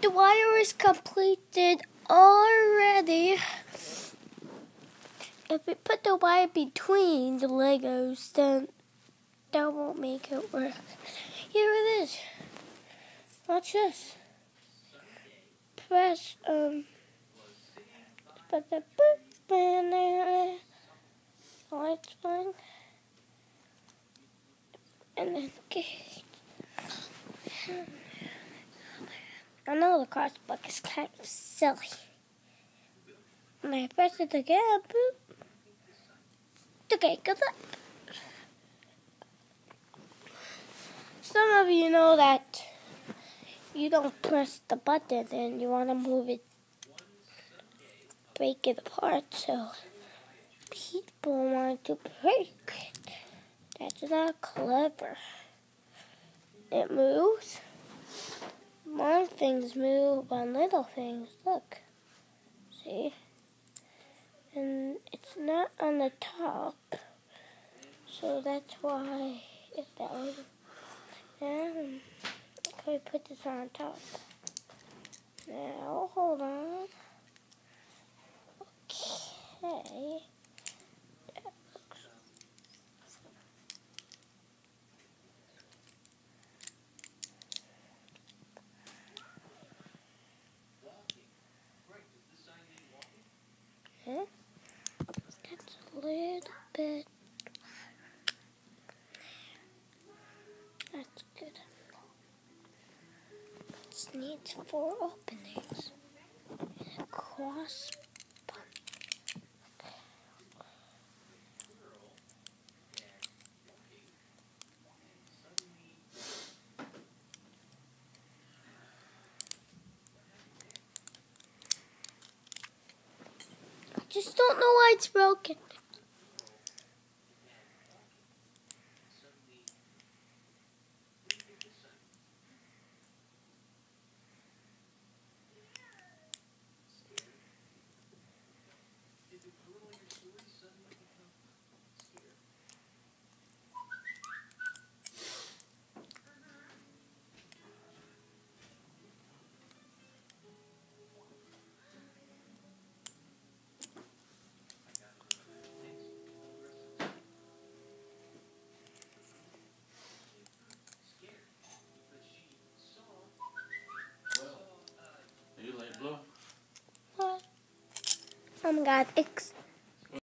The wire is completed already. If we put the wire between the Legos, then that won't make it work. Here it is. Watch this. Press, put the boop in there. Lights on. And then, I know the crossbuck is kind of silly. When I press it again, boop, the gate goes up. Some of you know that you don't press the button and you want to move it, break it apart, so people want to break it. That's not clever. It moves. More things move on little things. Look. See? And it's not on the top. So that's why if that was... And can we put this on top? Now, hold on. Okay. Okay. That's a little bit. That's good. This needs 4 openings. And a cross. I just don't know why it's broken. What? Oh my God,